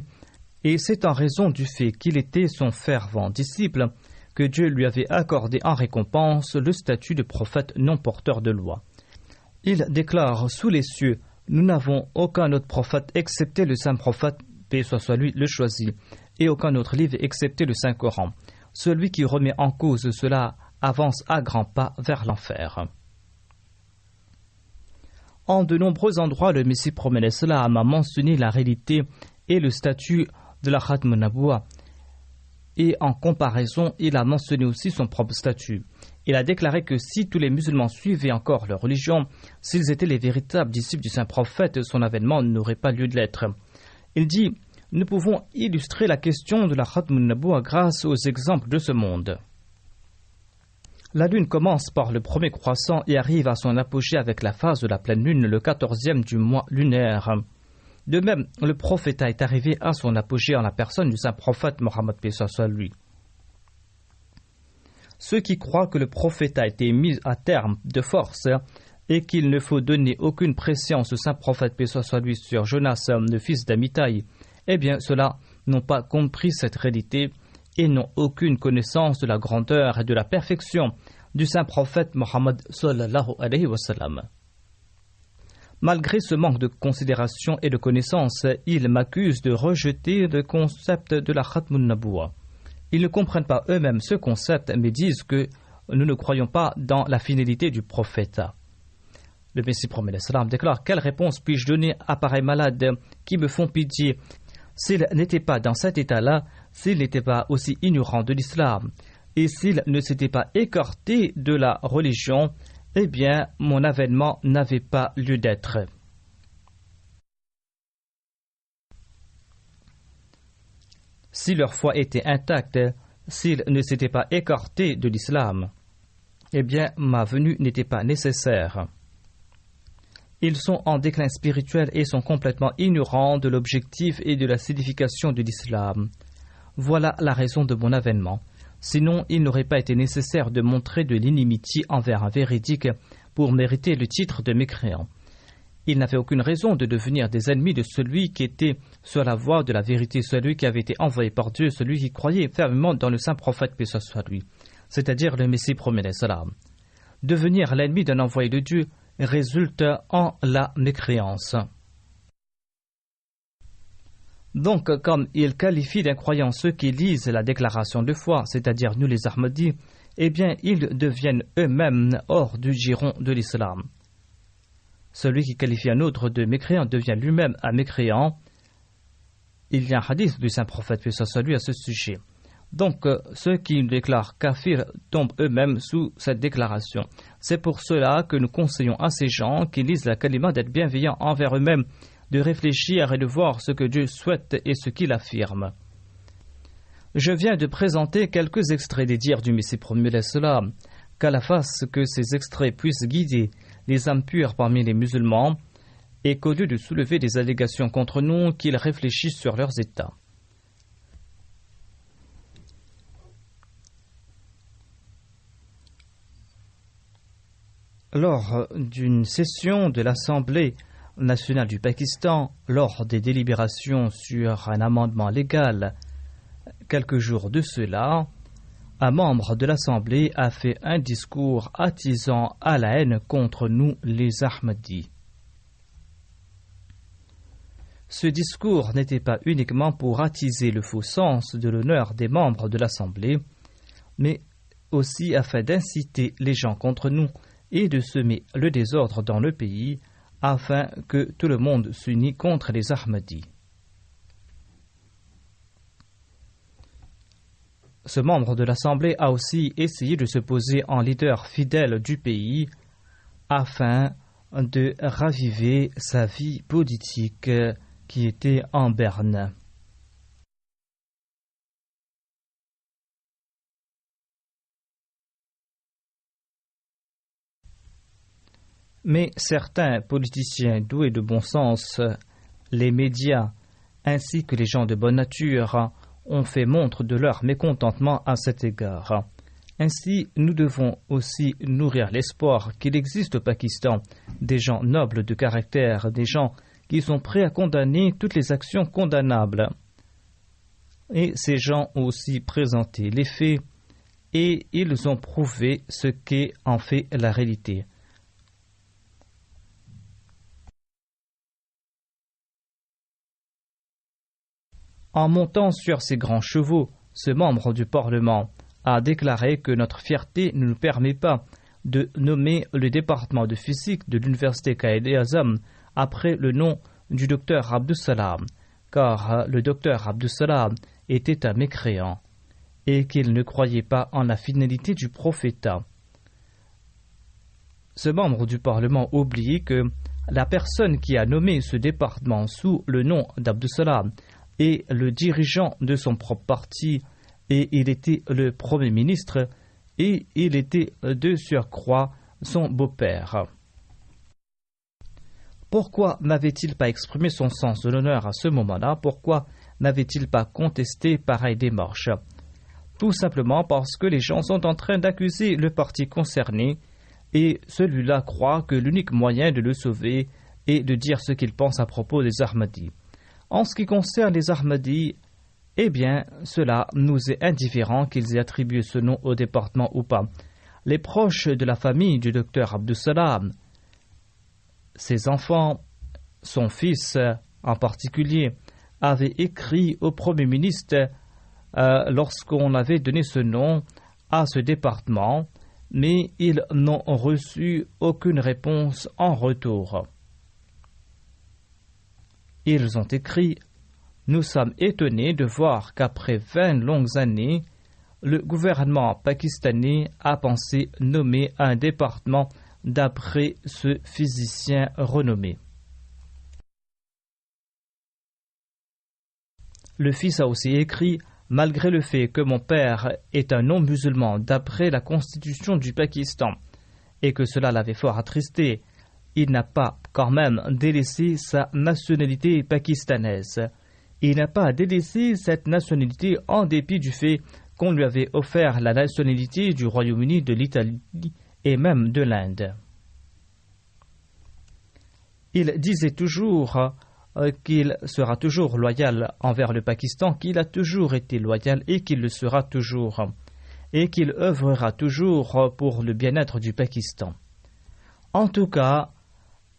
Speaker 2: et c'est en raison du fait qu'il était son fervent disciple que Dieu lui avait accordé en récompense le statut de prophète non porteur de loi. Il déclare sous les cieux: nous n'avons aucun autre prophète excepté le saint prophète, paix soit lui, le choisi, et aucun autre livre excepté le Saint-Coran. Celui qui remet en cause cela avance à grands pas vers l'enfer. En de nombreux endroits, le Messie promet l'Islam a mentionné la réalité et le statut de la Khatm an-Nabuwah. Et en comparaison, il a mentionné aussi son propre statut. Il a déclaré que si tous les musulmans suivaient encore leur religion, s'ils étaient les véritables disciples du saint prophète, son avènement n'aurait pas lieu de l'être. Il dit: nous pouvons illustrer la question de la Khatm an-Nabuwah grâce aux exemples de ce monde. La lune commence par le premier croissant et arrive à son apogée avec la phase de la pleine lune, le 14e du mois lunaire. De même, le prophète est arrivé à son apogée en la personne du saint prophète Mohammed, paix soit sur lui. Ceux qui croient que le prophète a été mis à terme de force et qu'il ne faut donner aucune préscience au saint prophète, paix soit sur lui, sur Jonas, le fils d'Amitai, eh bien ceux-là n'ont pas compris cette réalité et n'ont aucune connaissance de la grandeur et de la perfection du saint prophète Mohammed sallallahu alayhi wa sallam. Malgré ce manque de considération et de connaissance, ils m'accusent de rejeter le concept de la Khatm an-Nabuwah. Ils ne comprennent pas eux-mêmes ce concept, mais disent que nous ne croyons pas dans la finalité du prophète. Le Messie promet l'Islam déclare: quelle réponse puis-je donner à pareils malades qui me font pitié? S'ils n'étaient pas dans cet état-là, s'ils n'étaient pas aussi ignorants de l'islam, et s'ils ne s'étaient pas écartés de la religion, eh bien, mon avènement n'avait pas lieu d'être. Si leur foi était intacte, s'ils ne s'étaient pas écartés de l'islam, eh bien, ma venue n'était pas nécessaire. Ils sont en déclin spirituel et sont complètement ignorants de l'objectif et de la signification de l'islam. Voilà la raison de mon avènement. Sinon, il n'aurait pas été nécessaire de montrer de l'inimitié envers un véridique pour mériter le titre de mécréant. Ils n'avaient aucune raison de devenir des ennemis de celui qui était sur la voie de la vérité, celui qui avait été envoyé par Dieu, celui qui croyait fermement dans le saint prophète, paix soit lui, c'est-à-dire le Messie promet l'Islam. Devenir l'ennemi d'un envoyé de Dieu résulte en la mécréance. Donc, comme il qualifie d'incroyants ceux qui lisent la déclaration de foi, c'est-à-dire nous les Ahmadis, eh bien, ils deviennent eux-mêmes hors du giron de l'islam. Celui qui qualifie un autre de mécréant devient lui-même un mécréant. Il y a un hadith du saint prophète, paix soit sur lui, à ce sujet. Donc, ceux qui déclarent kafir tombent eux-mêmes sous cette déclaration. C'est pour cela que nous conseillons à ces gens qui lisent la kalima d'être bienveillants envers eux-mêmes, de réfléchir et de voir ce que Dieu souhaite et ce qu'il affirme. Je viens de présenter quelques extraits des dires du Messie promu l'Islam, qu'Allah fasse que ces extraits puissent guider les âmes pures parmi les musulmans et qu'au lieu de soulever des allégations contre nous, qu'ils réfléchissent sur leurs états. Lors d'une session de l'Assemblée nationale du Pakistan, lors des délibérations sur un amendement légal quelques jours de cela, un membre de l'Assemblée a fait un discours attisant à la haine contre nous, les Ahmadis. Ce discours n'était pas uniquement pour attiser le faux sens de l'honneur des membres de l'Assemblée, mais aussi afin d'inciter les gens contre nous et de semer le désordre dans le pays, afin que tout le monde s'unisse contre les Ahmadis. Ce membre de l'Assemblée a aussi essayé de se poser en leader fidèle du pays afin de raviver sa vie politique qui était en berne. Mais certains politiciens doués de bon sens, les médias ainsi que les gens de bonne nature ont fait montre de leur mécontentement à cet égard. Ainsi, nous devons aussi nourrir l'espoir qu'il existe au Pakistan des gens nobles de caractère, des gens qui sont prêts à condamner toutes les actions condamnables. Et ces gens ont aussi présenté les faits et ils ont prouvé ce qu'est en fait la réalité. En montant sur ses grands chevaux, ce membre du Parlement a déclaré que notre fierté ne nous permet pas de nommer le département de physique de l'université Quaid-e-Azam après le nom du docteur Abdus Salam, car le docteur Abdus Salam était un mécréant et qu'il ne croyait pas en la finalité du prophète. Ce membre du Parlement oublie que la personne qui a nommé ce département sous le nom d'Abdus Salam est le dirigeant de son propre parti et il était le Premier ministre et il était de surcroît son beau-père. Pourquoi n'avait-il pas exprimé son sens de l'honneur à ce moment-là? Pourquoi n'avait-il pas contesté pareille démarche? Tout simplement parce que les gens sont en train d'accuser le parti concerné et celui-là croit que l'unique moyen de le sauver est de dire ce qu'il pense à propos des Ahmadis. En ce qui concerne les Ahmadis, eh bien, cela nous est indifférent qu'ils aient attribué ce nom au département ou pas. Les proches de la famille du docteur Abdus Salam, ses enfants, son fils en particulier, avaient écrit au Premier ministre lorsqu'on avait donné ce nom à ce département, mais ils n'ont reçu aucune réponse en retour. Ils ont écrit « Nous sommes étonnés de voir qu'après 20 longues années, le gouvernement pakistanais a pensé nommer un département d'après ce physicien renommé. » Le fils a aussi écrit « Malgré le fait que mon père est un non-musulman d'après la constitution du Pakistan et que cela l'avait fort attristé, il n'a pas quand même délaissé sa nationalité pakistanaise. Il n'a pas délaissé cette nationalité en dépit du fait qu'on lui avait offert la nationalité du Royaume-Uni, de l'Italie et même de l'Inde. » Il disait toujours qu'il sera toujours loyal envers le Pakistan, qu'il a toujours été loyal et qu'il le sera toujours, et qu'il œuvrera toujours pour le bien-être du Pakistan. En tout cas,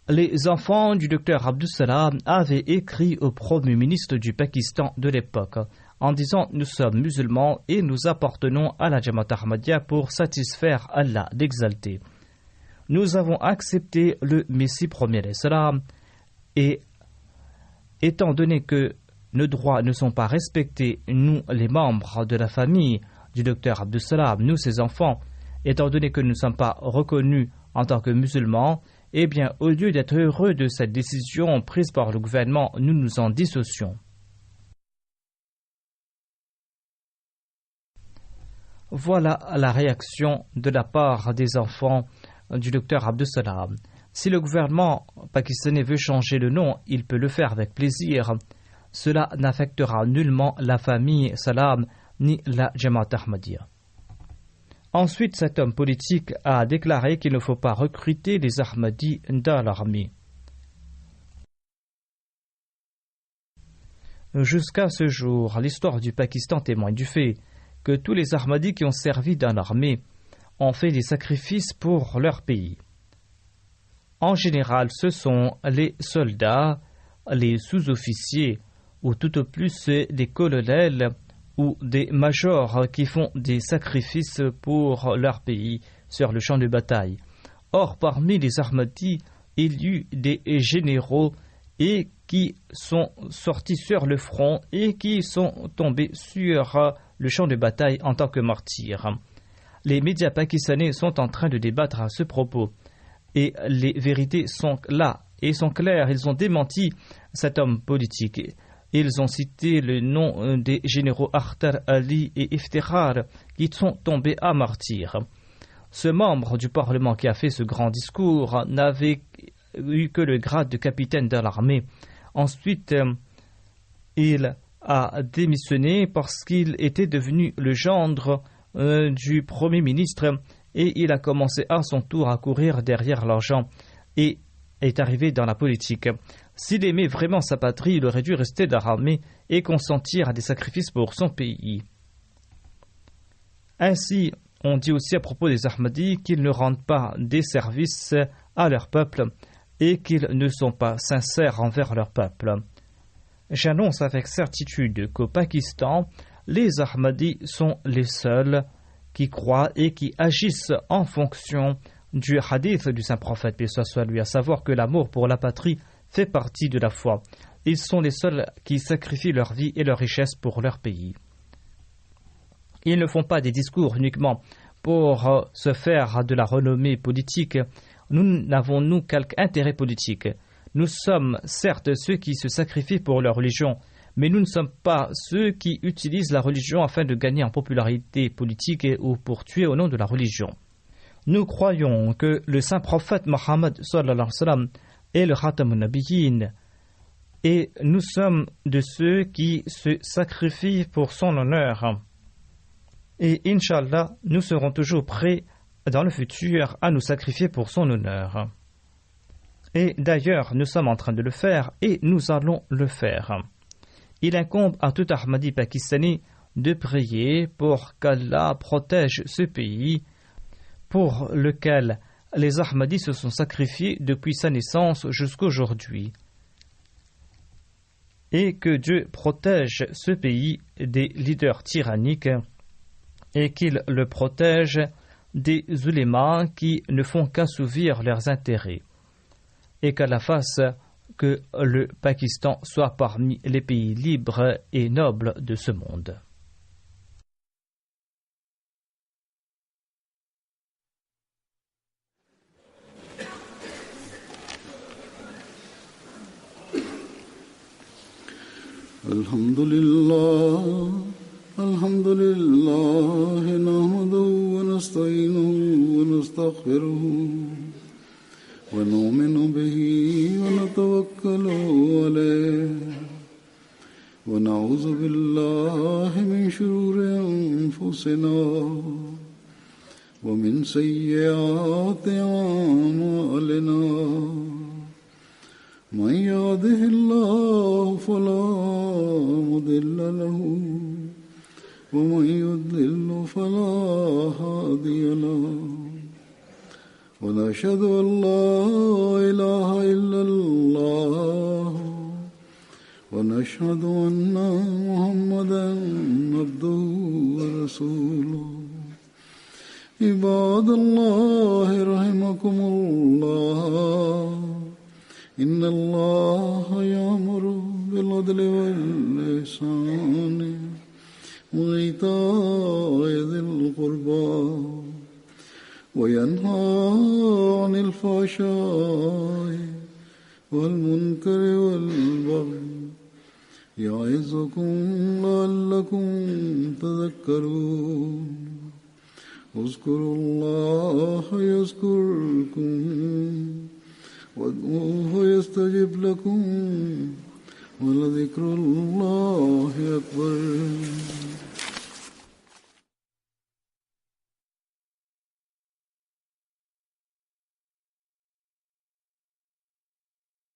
Speaker 2: les enfants du docteur Abdus Salam avaient écrit au Premier ministre du Pakistan de l'époque en disant « Nous sommes musulmans et nous appartenons à la Jamaat Ahmadiyya pour satisfaire Allah d'exalter. Nous avons accepté le Messie premier salam et étant donné que nos droits ne sont pas respectés, nous les membres de la famille du docteur Abdus Salam, nous ses enfants, étant donné que nous ne sommes pas reconnus en tant que musulmans, eh bien, au lieu d'être heureux de cette décision prise par le gouvernement, nous nous en dissocions. » Voilà la réaction de la part des enfants du docteur Abdus Salam. Si le gouvernement pakistanais veut changer le nom, il peut le faire avec plaisir. Cela n'affectera nullement la famille Salam ni la Jamaat Ahmadiyya. Ensuite, cet homme politique a déclaré qu'il ne faut pas recruter les Ahmadis dans l'armée. Jusqu'à ce jour, l'histoire du Pakistan témoigne du fait que tous les Ahmadis qui ont servi dans l'armée ont fait des sacrifices pour leur pays. En général, ce sont les soldats, les sous-officiers, ou tout au plus des colonels ou des majors qui font des sacrifices pour leur pays sur le champ de bataille. Or, parmi les Ahmadis, il y eut des généraux et qui sont sortis sur le front et qui sont tombés sur le champ de bataille en tant que martyrs. Les médias pakistanais sont en train de débattre à ce propos et les vérités sont là et sont claires. Ils ont démenti cet homme politique. Ils ont cité le nom des généraux Akhtar Ali et Iftikhar qui sont tombés à martyrs. Ce membre du Parlement qui a fait ce grand discours n'avait eu que le grade de capitaine de l'armée. Ensuite, il a démissionné parce qu'il était devenu le gendre du Premier ministre et il a commencé à son tour à courir derrière l'argent et est arrivé dans la politique. S'il aimait vraiment sa patrie, il aurait dû rester dans l'armée et consentir à des sacrifices pour son pays. Ainsi, on dit aussi à propos des Ahmadis qu'ils ne rendent pas des services à leur peuple et qu'ils ne sont pas sincères envers leur peuple. J'annonce avec certitude qu'au Pakistan, les Ahmadis sont les seuls qui croient et qui agissent en fonction du hadith du saint prophète, paix soit lui, à savoir que l'amour pour la patrie fait partie de la foi. Ils sont les seuls qui sacrifient leur vie et leur richesse pour leur pays. Ils ne font pas des discours uniquement pour se faire de la renommée politique. Nous n'avons, nous, quelque intérêt politique. Nous sommes certes ceux qui se sacrifient pour leur religion, mais nous ne sommes pas ceux qui utilisent la religion afin de gagner en popularité politique ou pour tuer au nom de la religion. Nous croyons que le saint prophète Mohammed sallallahu alayhi wa sallam est le Khatamun Nabiyyin et nous sommes de ceux qui se sacrifient pour son honneur. Et Inch'Allah, nous serons toujours prêts dans le futur à nous sacrifier pour son honneur. Et d'ailleurs, nous sommes en train de le faire et nous allons le faire. Il incombe à tout Ahmadi pakistani de prier pour qu'Allah protège ce pays pour lequel les Ahmadis se sont sacrifiés depuis sa naissance jusqu'à aujourd'hui. Et que Dieu protège ce pays des leaders tyranniques et qu'il le protège des ulémas qui ne font qu'assouvir leurs intérêts. Et qu'Allah fasse que le Pakistan soit parmi les pays libres et nobles de ce monde.
Speaker 1: Alhamdulillah, nahmaduhu wa nasta'inuhu wa nastaghfiruhu wa nu'minu bihi wa natawakkalu alayhi wa na'udhu billahi min shururi anfusina wa min sayyiati a'malina. من يهده الله فلا مضل له ومن يضلل فلا هادي له ونشهد أن لا إله إلا الله ونشهد أن محمدا عبده ورسوله عباد الله رحمكم الله إن الله يأمر بالعدل والإحسان وإيتاء ذي القربى وينهى عن الفحشاء والمنكر والبغي يعظكم لعلكم تذكرون اذكروا الله يذكركم وادعوه يستجب لكم ولذكر الله